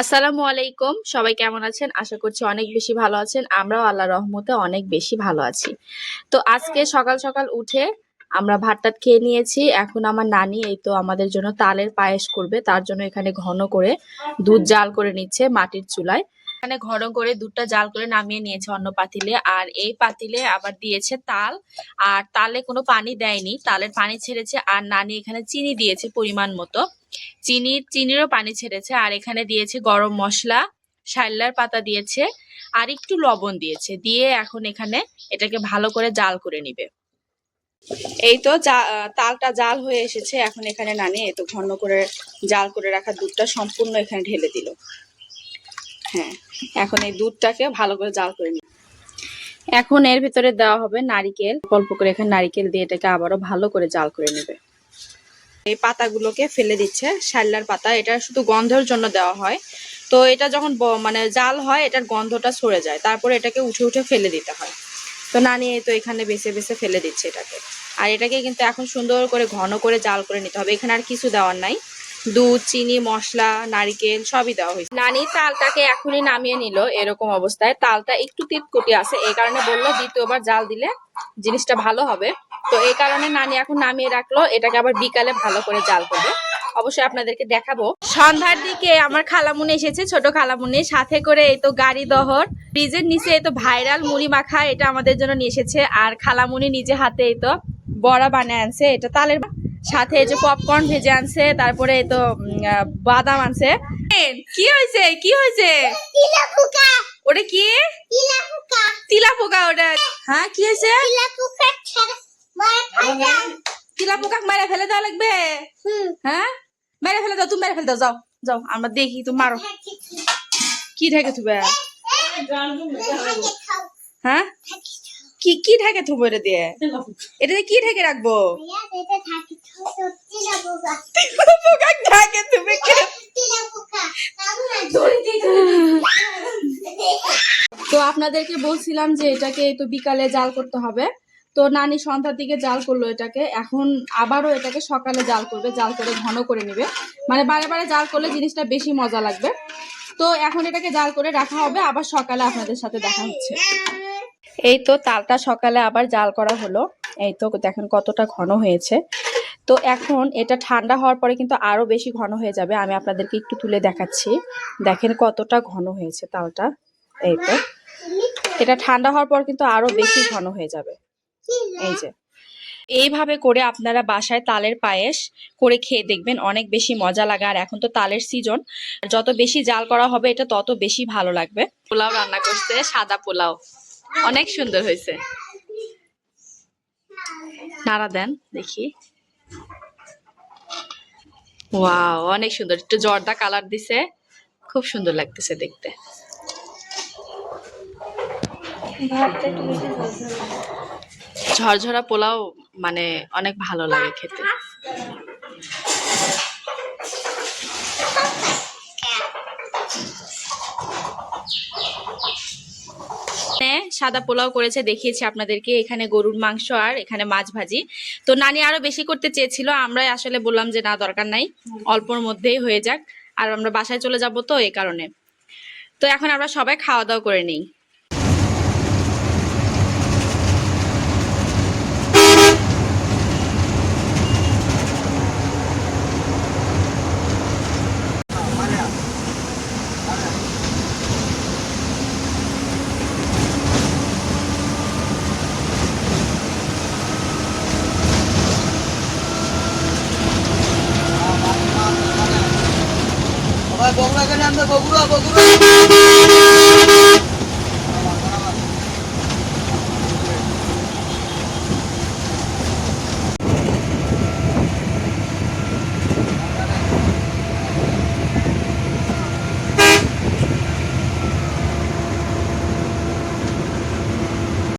আসসালামু আলাইকুম। সবাই কেমন আছেন? আশা করছি অনেক বেশি ভালো আছেন। আমরাও আল্লাহর রহমতে অনেক বেশি ভালো আছি। তো আজকে সকাল সকাল উঠে আমরা ভাত-টাত খেয়ে নিয়েছি। এখন আমার নানি এই তো আমাদের জন্য তালের পায়েস করবে। তার জন্য এখানে ঘন করে দুধ জাল করে নিচ্ছে মাটির চুলায়। এখানে ঘন করে দুধটা জাল করে নামিয়ে নিয়েছে অন্য পাতিলে। আর এই পাতিলে আবার দিয়েছে তাল। আর তালে কোনো পানি দেয়নি, তালের পানি ছেড়েছে। আর নানি এখানে চিনি দিয়েছে পরিমাণ মতো। চিনিরও পানি ছেড়েছে। আর এখানে দিয়েছে গরম মশলা, শাইলার পাতা দিয়েছে, আর একটু লবণ দিয়েছে। দিয়ে এখন এখানে এটাকে ভালো করে জাল করে নিবে। এই তো তালটা জাল হয়ে এসেছে। এখন এখানে নানি এই তো ঘন করে জাল করে রাখা দুধটা সম্পূর্ণ এখানে ঢেলে দিল। হ্যাঁ, এখন এই দুধটাকে ভালো করে জাল করে নিবে। এখন এর ভিতরে দেওয়া হবে নারিকেল। অল্প করে এখানে নারিকেল দিয়ে এটাকে আবারও ভালো করে জাল করে নেবে। এই পাতাগুলোকে ফেলে দিচ্ছে, শাল্লার পাতা। এটা শুধু গন্ধের জন্য দেওয়া হয়। তো এটা যখন মানে জাল হয় এটার গন্ধটা সরে যায়, তারপরে এটাকে উঠে উঠে ফেলে দিতে হয়। তো নানি তো এখানে বেছে বেছে ফেলে দিচ্ছে এটাকে। আর এটাকে কিন্তু এখন সুন্দর করে ঘন করে জাল করে নিতে হবে। এখানে আর কিছু দেওয়ার নাই, দুধ, চিনি, মশলা, নারিকেল সবই দেওয়া হয়েছে। নানি তালটাকে এখনই নামিয়ে নিল। এরকম অবস্থায় তালটা একটু তিতকুটি আছে, এই কারণে বললো দ্বিতীয়বার জাল দিলে জিনিসটা ভালো হবে। তো এই কারণে নানি এখন নামিয়ে রাখলো, এটাকে আবার বিকালে ভালো করে জাল করবে। অবশ্যই আপনাদেরকে দেখাবো। সন্ধ্যার দিকে আমার খালামুনি এসেছে, ছোট খালামুনি, সাথে করে এই তো গাড়ি দহর ফ্রিজের নিচে এই তো ভাইরাল মুড়ি মাখা এটা আমাদের জন্য নিয়ে এসেছে। আর খালামুনি নিজে হাতে এই তো বড়া বানিয়ে আনছে, এটা তালের। সাথে এই যে পপকর্ন ভেজে আনছে, তারপরে এই তো বাদাম আনছে। কি হয়েছে কি হয়েছে? ওটা কি? তিলা পোকা ওটা। হ্যাঁ, কি হয়েছে? তিলা পোকা মেরে ফেলে দেওয়া লাগবে? হ্যাঁ, মেরে ফেলে দাও, তুমি মেরে ফেলে দাও। যাও যাও, আমরা দেখি তুমি মারো। কি ঢেকে থুবে? হ্যাঁ, কি কি ঢেকে থুবো এটা দিয়ে? এটা দিয়ে কি ঢেকে রাখবো? তো আপনাদেরকে বলছিলাম যে এটাকে তো বিকালে জাল করতে হবে। তো নানি সন্ধ্যার দিকে জাল করলো এটাকে, এখন আবারও এটাকে সকালে জাল করবে, জাল করে ঘন করে নিবে। মানে বারে বারে জাল করলে জিনিসটা বেশি মজা লাগবে। তো এখন এটাকে জাল করে রাখা হবে, আবার সকালে আপনাদের সাথে দেখা হচ্ছে। এই তো তালটা সকালে আবার জাল করা হলো। এই তো দেখেন কতটা ঘন হয়েছে। তো এখন এটা ঠান্ডা হওয়ার পরে কিন্তু আরো বেশি ঘন হয়ে যাবে। আমি আপনাদেরকে একটু তুলে দেখাচ্ছি, দেখেন কতটা ঘন হয়েছে তালটা। এই তো এটা ঠান্ডা হওয়ার পর কিন্তু আরো বেশি ঘন হয়ে যাবে। এই যে এইভাবে করে আপনারা বাসায় তালের পায়েস করে খেয়ে দেখবেন, অনেক বেশি মজা লাগে। আর এখন তো তালের সিজন, যত বেশি জাল করা হবে এটা তত বেশি ভালো লাগবে। পোলাও রান্না করছে, সাদা পোলাও, অনেক সুন্দর হয়েছে। নাড়া দেন দেখি। ওয়াও, অনেক সুন্দর, একটু জর্দা কালার দিছে, খুব সুন্দর লাগতেছে দেখতে। ঝরঝরা পোলাও মানে অনেক ভালো লাগে খেতে। সাদা পোলাও করেছে, দেখিয়েছি আপনাদেরকে। এখানে গরুর মাংস আর এখানে মাছ ভাজি। তো নানি আরো বেশি করতে চেয়েছিল, আমরা আসলে বললাম যে না, দরকার নাই, অল্পর মধ্যেই হয়ে যাক। আর আমরা বাসায় চলে যাব তো এই কারণে। তো এখন আমরা সবাই খাওয়া দাওয়া করে নিই। বগুড়া বগুড়া